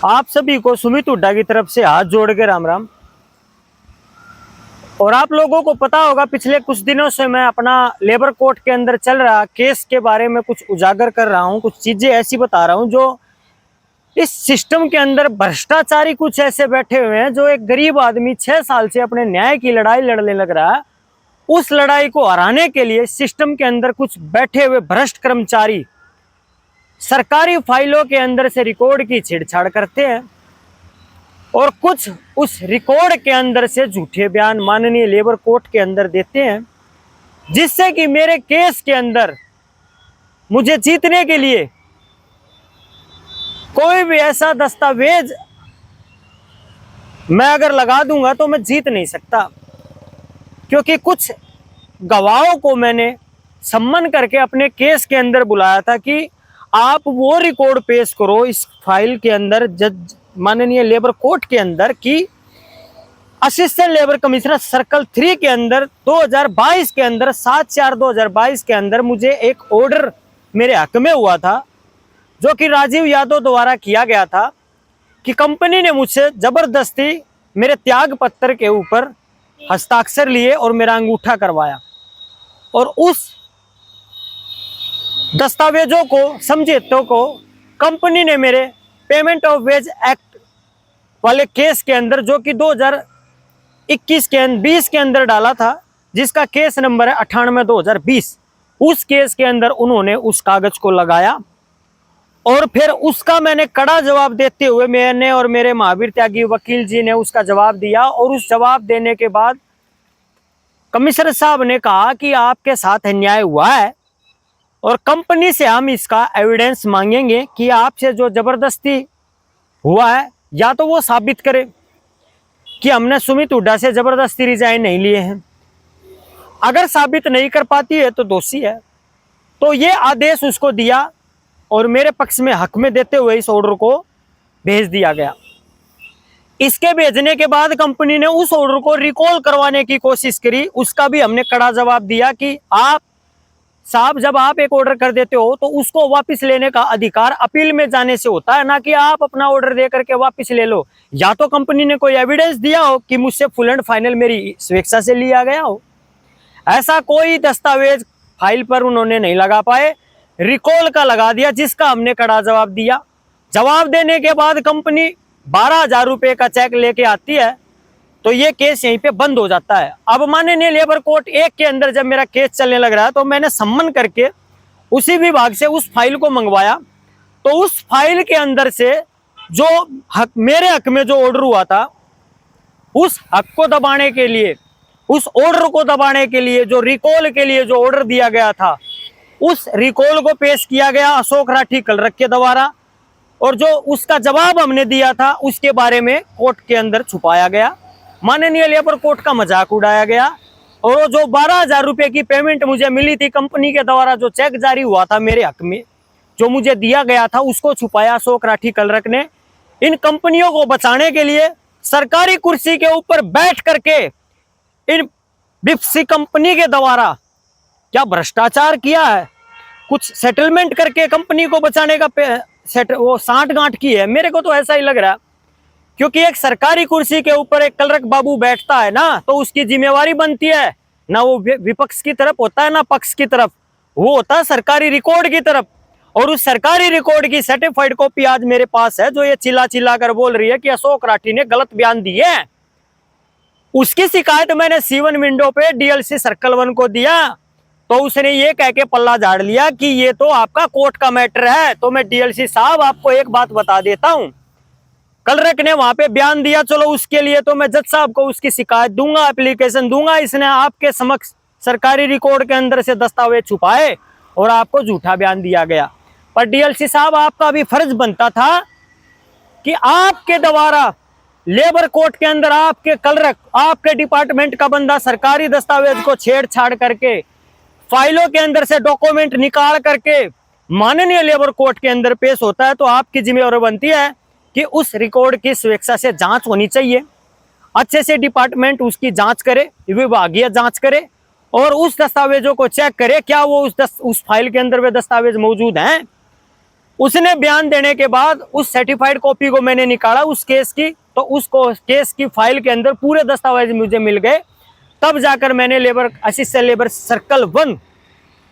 आप सभी को सुमित हुड्डा की तरफ से हाथ जोड़ के राम राम। और आप लोगों को पता होगा, पिछले कुछ दिनों से मैं अपना लेबर कोर्ट के अंदर चल रहा केस के बारे में कुछ उजागर कर रहा हूं, कुछ चीजें ऐसी बता रहा हूं जो इस सिस्टम के अंदर भ्रष्टाचारी कुछ ऐसे बैठे हुए हैं जो एक गरीब आदमी 6 साल से अपने न्याय की लड़ाई लड़ने लग रहा है। उस लड़ाई को हराने के लिए सिस्टम के अंदर कुछ बैठे हुए भ्रष्ट कर्मचारी सरकारी फाइलों के अंदर से रिकॉर्ड की छेड़छाड़ करते हैं और कुछ उस रिकॉर्ड के अंदर से झूठे बयान माननीय लेबर कोर्ट के अंदर देते हैं, जिससे कि मेरे केस के अंदर मुझे जीतने के लिए कोई भी ऐसा दस्तावेज मैं अगर लगा दूंगा तो मैं जीत नहीं सकता। क्योंकि कुछ गवाहों को मैंने सम्मन करके अपने केस के अंदर बुलाया था कि आप वो रिकॉर्ड पेश करो इस फाइल के अंदर जज माननीय लेबर कोर्ट के अंदर कि असिस्टेंट लेबर कमिश्नर सर्कल 3 के अंदर 2022 के अंदर 7/4/2022 के अंदर मुझे एक ऑर्डर मेरे हक में हुआ था, जो कि राजीव यादव द्वारा किया गया था कि कंपनी ने मुझसे जबरदस्ती मेरे त्याग पत्र के ऊपर हस्ताक्षर लिए और मेरा अंगूठा करवाया। और उस दस्तावेजों को समझौतों को कंपनी ने मेरे पेमेंट ऑफ वेज एक्ट वाले केस के अंदर, जो कि 2021 के 20 के अंदर डाला था, जिसका केस नंबर है 98/2020, उस केस के अंदर उन्होंने उस कागज को लगाया। और फिर उसका मैंने कड़ा जवाब देते हुए मैंने और मेरे महावीर त्यागी वकील जी ने उसका जवाब दिया। और उस जवाब देने के बाद कमिश्नर साहब ने कहा कि आपके साथ अन्याय हुआ है और कंपनी से हम इसका एविडेंस मांगेंगे कि आपसे जो जबरदस्ती हुआ है या तो वो साबित करे कि हमने सुमित हुड्डा से जबरदस्ती रिजाइन नहीं लिए हैं। अगर साबित नहीं कर पाती है तो दोषी है। तो ये आदेश उसको दिया और मेरे पक्ष में हक में देते हुए इस ऑर्डर को भेज दिया गया। इसके भेजने के बाद कंपनी ने उस ऑर्डर को रिकॉल करवाने की कोशिश करी। उसका भी हमने कड़ा जवाब दिया कि आप साहब, जब आप एक ऑर्डर कर देते हो तो उसको वापस लेने का अधिकार अपील में जाने से होता है, ना कि आप अपना ऑर्डर दे करके वापस ले लो। या तो कंपनी ने कोई एविडेंस दिया हो कि मुझसे फुल एंड फाइनल मेरी स्वेच्छा से लिया गया हो। ऐसा कोई दस्तावेज फाइल पर उन्होंने नहीं लगा पाए, रिकॉल का लगा दिया, जिसका हमने कड़ा जवाब दिया। जवाब देने के बाद कंपनी 12,000 रुपये का चेक लेके आती है, तो ये केस यहीं पे बंद हो जाता है। अब माननीय लेबर कोर्ट 1 के अंदर जब मेरा केस चलने लग रहा है तो मैंने सम्मन करके उसी विभाग से उस फाइल को मंगवाया। तो उस फाइल के अंदर से जो हक, मेरे हक में जो ऑर्डर हुआ था, उस हक को दबाने के लिए, उस ऑर्डर को दबाने के लिए, जो रिकॉल के लिए जो ऑर्डर दिया गया था, उस रिकॉल को पेश किया गया अशोक राठी कलरक के द्वारा। और जो उसका जवाब हमने दिया था उसके बारे में कोर्ट के अंदर छुपाया गया, माननीय लेबर कोर्ट का मजाक उड़ाया गया। और जो 12,000 रुपये की पेमेंट मुझे मिली थी कंपनी के द्वारा, जो चेक जारी हुआ था मेरे हक में, जो मुझे दिया गया था, उसको छुपाया अशोक राठी कलरक ने। इन कंपनियों को बचाने के लिए सरकारी कुर्सी के ऊपर बैठ करके इन बिप्सी कंपनी के द्वारा क्या भ्रष्टाचार किया है, कुछ सेटलमेंट करके कंपनी को बचाने का वो सांठ-गांठ की है। मेरे को तो ऐसा ही लग रहा है, क्योंकि एक सरकारी कुर्सी के ऊपर एक कलरक बाबू बैठता है ना, तो उसकी जिम्मेवारी बनती है ना वो विपक्ष की तरफ होता है ना पक्ष की तरफ, वो होता है सरकारी रिकॉर्ड की तरफ। और उस सरकारी रिकॉर्ड की सर्टिफाइड कॉपी आज मेरे पास है, जो ये चिल्ला चिल्ला कर बोल रही है कि अशोक राठी ने गलत बयान दिए हैं। उसकी शिकायत मैंने C1 विंडो पे DLC सर्कल 1 को दिया, तो उसने ये कह के पल्ला झाड़ लिया कि ये तो आपका कोर्ट का मैटर है। तो मैं DLC साहब आपको एक बात बता देता हूं, कलरक ने वहां पे बयान दिया, चलो उसके लिए तो मैं जज साहब को उसकी शिकायत दूंगा, एप्लीकेशन दूंगा। इसने आपके समक्ष सरकारी रिकॉर्ड के अंदर से दस्तावेज छुपाए और आपको झूठा बयान दिया गया। पर DLC साहब, आपका भी फर्ज बनता था कि आपके द्वारा लेबर कोर्ट के अंदर आपके कलरक, आपके डिपार्टमेंट का बंदा सरकारी दस्तावेज को छेड़छाड़ करके फाइलों के अंदर से डॉक्यूमेंट निकाल करके माननीय लेबर कोर्ट के अंदर पेश होता है, तो आपकी जिम्मेवारी बनती है कि उस रिकॉर्ड की स्वेच्छा से जांच होनी चाहिए। अच्छे से डिपार्टमेंट उसकी जांच करे, विभागीय जांच करे और उस दस्तावेजों को चेक करे क्या वो उस फाइल के अंदर वे दस्तावेज मौजूद हैं। उसने बयान देने के बाद उस सर्टिफाइड कॉपी को मैंने निकाला उस केस की, तो उस केस की फाइल के अंदर पूरे दस्तावेज मुझे मिल गए। तब जाकर मैंने labour assistant labour circle 1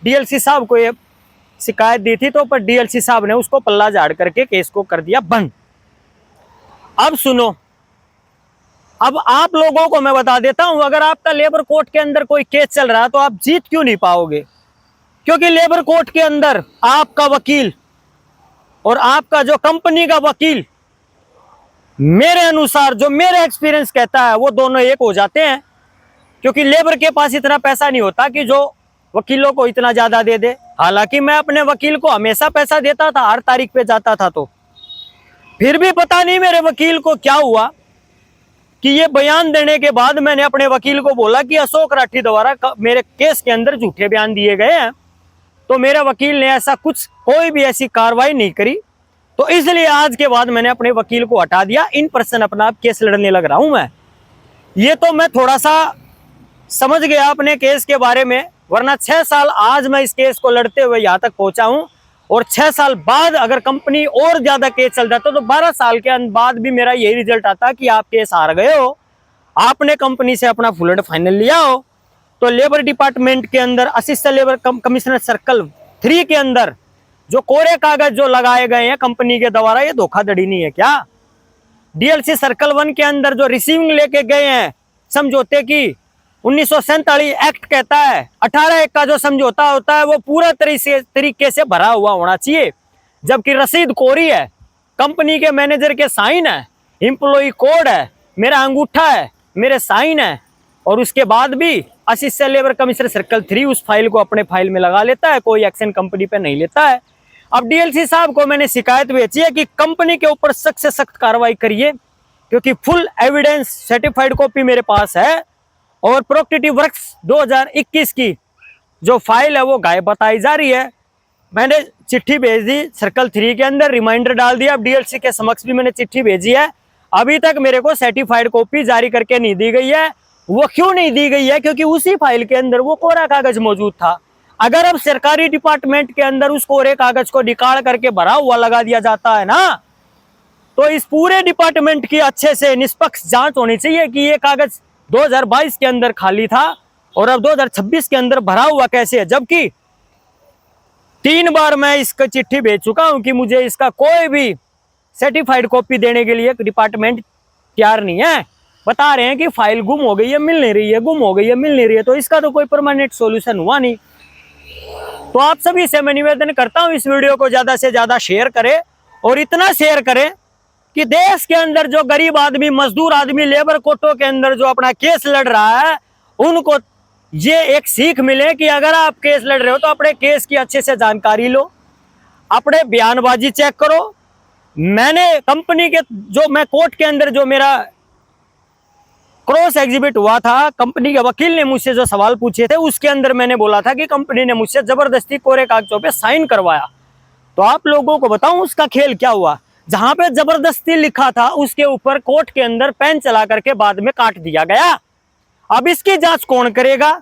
DLC साहब को ये शिकायत दी थी, तो पर डीएलसी साहब ने उसको पल्ला झाड़ करके केस को कर दिया बंद। अब सुनो, अब आप लोगों को मैं बता देता हूं, अगर आपका लेबर कोर्ट के अंदर कोई केस चल रहा है तो आप जीत क्यों नहीं पाओगे? क्योंकि लेबर कोर्ट के अंदर आपका वकील और आपका जो कंपनी का वकील, मेरे अनुसार जो मेरा एक्सपीरियंस कहता है, वो दोनों एक हो जाते हैं। क्योंकि लेबर के पास इतना पैसा नहीं होता कि जो वकीलों को इतना ज्यादा दे दे। हालांकि मैं अपने वकील को हमेशा पैसा देता था, हर तारीख पे जाता था, तो फिर भी पता नहीं मेरे वकील को क्या हुआ कि ये बयान देने के बाद मैंने अपने वकील को बोला कि अशोक राठी द्वारा मेरे केस के अंदर झूठे बयान दिए गए हैं, तो मेरे वकील ने ऐसा कुछ कोई भी ऐसी कार्रवाई नहीं करी। तो इसलिए आज के बाद मैंने अपने वकील को हटा दिया, इन पर्सन अपना आप केस लड़ने लग रहा हूं मैं। ये तो मैं थोड़ा सा समझ गया अपने केस के बारे में, वरना 6 साल आज मैं इस केस को लड़ते हुए यहाँ तक पहुंचा हूं, और 6 साल बाद अगर कंपनी और ज्यादा केस चल जाता तो 12 साल के बाद भी मेरा यही रिजल्ट आता कि आप केस हार गए हो, आपने कंपनी से अपना फुल एंड फाइनल लिया हो। तो लेबर डिपार्टमेंट के अंदर असिस्टेंट लेबर कमिश्नर सर्कल 3 के अंदर जो कोरे कागज जो लगाए गए हैं कंपनी के द्वारा, ये धोखाधड़ी नहीं है क्या? डीएलसी सर्कल 1 के अंदर जो रिसीविंग लेके गए हैं समझौते की, 1947 एक्ट कहता है 18 का जो समझौता होता है वो पूरा तरीके से भरा हुआ होना चाहिए, जबकि रसीद कोरी है, कंपनी के मैनेजर के साइन है, एम्प्लॉय कोड है, मेरा अंगूठा है, मेरे साइन है, और उसके बाद भी असिस्टेंट लेबर कमिश्नर सर्कल 3 उस फाइल को अपने फाइल में लगा लेता है, कोई एक्शन कंपनी पे नहीं लेता है। अब डीएलसी साहब को मैंने शिकायत भेजी है कि कंपनी के ऊपर सख्त से सख्त कार्रवाई करिए, क्योंकि फुल एविडेंस सर्टिफाइड कॉपी मेरे पास है, और प्रोक्टिव वर्क्स 2021 की जो फाइल है वो गायब बताई जा रही है। मैंने चिट्ठी भेज दी सर्कल 3 के अंदर, रिमाइंडर डाल दिया, अब डीएलसी के समक्ष भी मैंने चिट्ठी भेजी है, अभी तक मेरे को सर्टिफाइड कॉपी जारी करके नहीं दी गई है। वो क्यों नहीं दी गई है? क्योंकि उसी फाइल के अंदर वो कोरा कागज मौजूद था। अगर अब सरकारी डिपार्टमेंट के अंदर उस कोरे कागज को निकाल करके भरा हुआ लगा दिया जाता है ना, तो इस पूरे डिपार्टमेंट की अच्छे से निष्पक्ष जांच होनी चाहिए कि ये कागज 2022 के अंदर खाली था और अब 2026 के अंदर भरा हुआ कैसे है, जबकि 3 बार मैं इसका चिट्ठी भेज चुका हूं कि मुझे इसका कोई भी सर्टिफाइड कॉपी देने के लिए डिपार्टमेंट तैयार नहीं है। बता रहे हैं कि फाइल गुम हो गई है, मिल नहीं रही है, गुम हो गई है, मिल नहीं रही है, तो इसका तो कोई परमानेंट सॉल्यूशन हुआ नहीं। तो आप सभी से मैं निवेदन करता हूं, इस वीडियो को ज्यादा से ज्यादा शेयर करें, और इतना शेयर करें कि देश के अंदर जो गरीब आदमी, मजदूर आदमी लेबर कोर्टों के अंदर जो अपना केस लड़ रहा है, उनको ये एक सीख मिले कि अगर आप केस लड़ रहे हो तो अपने केस की अच्छे से जानकारी लो, अपने बयानबाजी चेक करो। मैंने कंपनी के जो मैं कोर्ट के अंदर जो मेरा क्रॉस एग्जिबिट हुआ था, कंपनी के वकील ने मुझसे जो सवाल पूछे थे उसके अंदर मैंने बोला था कि कंपनी ने मुझसे जबरदस्ती कोरे कागजों पे साइन करवाया। तो आप लोगों को बताऊं उसका खेल क्या हुआ। जहां पे जबरदस्ती लिखा था उसके ऊपर कोर्ट के अंदर पेन चला करके बाद में काट दिया गया। अब इसकी जांच कौन करेगा?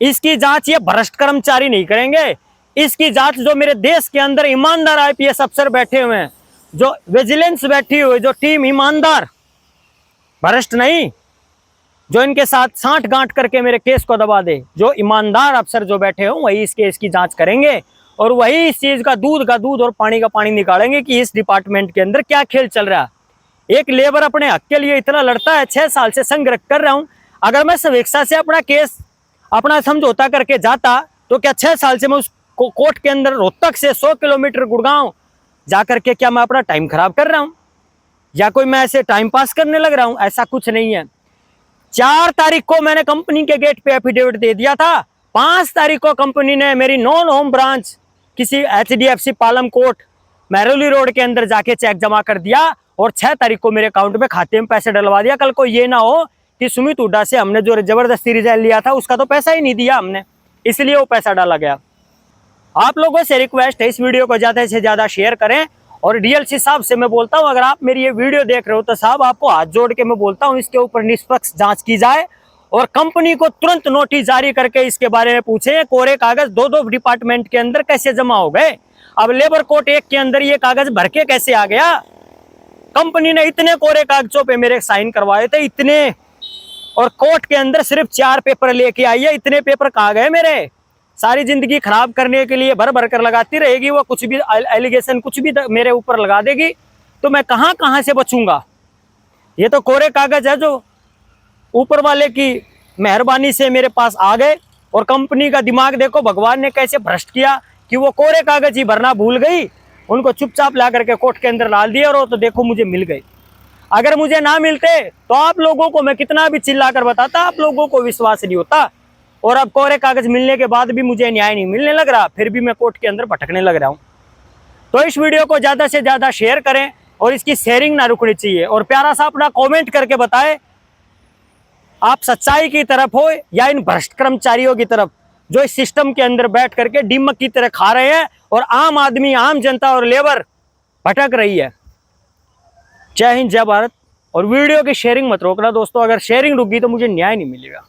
इसकी जांच ये भ्रष्ट कर्मचारी नहीं करेंगे, इसकी जांच जो मेरे देश के अंदर ईमानदार आईपीएस अफसर बैठे हुए हैं, जो विजिलेंस बैठी हुई, जो टीम ईमानदार, भ्रष्ट नहीं, जो इनके साथ साठ गांठ करके मेरे केस को दबा दे, जो ईमानदार अफसर जो बैठे हो वही इस केस की जांच करेंगे, और वही इस चीज का दूध और पानी का पानी निकालेंगे कि इस डिपार्टमेंट के अंदर क्या खेल चल रहा है। एक लेबर अपने हक के लिए इतना लड़ता है, 6 साल से संघर्ष कर रहा हूं, अगर मैं स्वेच्छा से अपना केस अपना समझौता करके जाता तो क्या 6 साल से मैं उस कोर्ट के अंदर रोहतक से 100 किलोमीटर गुड़गांव जाकर के क्या मैं अपना टाइम खराब कर रहा हूं, या कोई मैं ऐसे टाइम पास करने लग रहा हूं? ऐसा कुछ नहीं है। 4 तारीख को मैंने कंपनी के गेट पे एफिडेविट दे दिया था, 5 तारीख को कंपनी ने मेरी नॉन होम ब्रांच किसी HDFC Palam court Mehrauli road के अंदर जाके चेक जमा कर दिया, और 6 तारीख को मेरे अकाउंट में खाते में पैसे डलवा दिया। कल को ये ना हो कि सुमित हुड्डा से हमने जो जबरदस्ती रिजाइन लिया था उसका तो पैसा ही नहीं दिया हमने, इसलिए वो पैसा डाला गया। आप लोगों से रिक्वेस्ट है इस वीडियो को ज्यादा से ज्यादा शेयर करें, और डीएलसी साहब से मैं बोलता हूं अगर आप मेरी ये वीडियो देख रहे हो तो साहब आपको हाथ जोड़ के मैं बोलता हूं इसके ऊपर निष्पक्ष जांच की जाए, और कंपनी को तुरंत नोटिस जारी करके इसके बारे में पूछे कोरे कागज 2-2 डिपार्टमेंट के अंदर कैसे जमा हो गए। अब लेबर कोर्ट 1 के अंदर ये कागज भर के कैसे आ गया? कंपनी ने इतने कोरे कागजों पे मेरे साइन करवाए थे, इतने, और कोर्ट के अंदर सिर्फ 4 पेपर लेके आई है। इतने पेपर कहाँ गए मेरे? सारी जिंदगी खराब करने के लिए भर भर कर लगाती रहेगी वो, कुछ भी एलिगेशन कुछ भी मेरे ऊपर लगा देगी, तो मैं कहाँ से बचूंगा? ये तो कोरे कागज है जो ऊपर वाले की मेहरबानी से मेरे पास आ गए। और कंपनी का दिमाग देखो भगवान ने कैसे भ्रष्ट किया कि वो कोरे कागज ही भरना भूल गई, उनको चुपचाप ला करके कोर्ट के अंदर डाल दिया, और वो तो देखो मुझे मिल गई। अगर मुझे ना मिलते तो आप लोगों को मैं कितना भी चिल्ला कर बताता, आप लोगों को विश्वास नहीं होता। और अब कोरे कागज मिलने के बाद भी मुझे न्याय नहीं मिलने लग रहा, फिर भी मैं कोर्ट के अंदर भटकने लग रहा हूँ। तो इस वीडियो को ज़्यादा से ज़्यादा शेयर करें और इसकी शेयरिंग ना रुकनी चाहिए। और प्यारा सा अपना कमेंट करके बताएं आप सच्चाई की तरफ हो या इन भ्रष्ट कर्मचारियों की तरफ, जो इस सिस्टम के अंदर बैठ करके दीमक की तरह खा रहे हैं और आम आदमी, आम जनता और लेबर भटक रही है। जय हिंद, जय भारत। और वीडियो की शेयरिंग मत रोकना दोस्तों, अगर शेयरिंग रुक गई तो मुझे न्याय नहीं मिलेगा।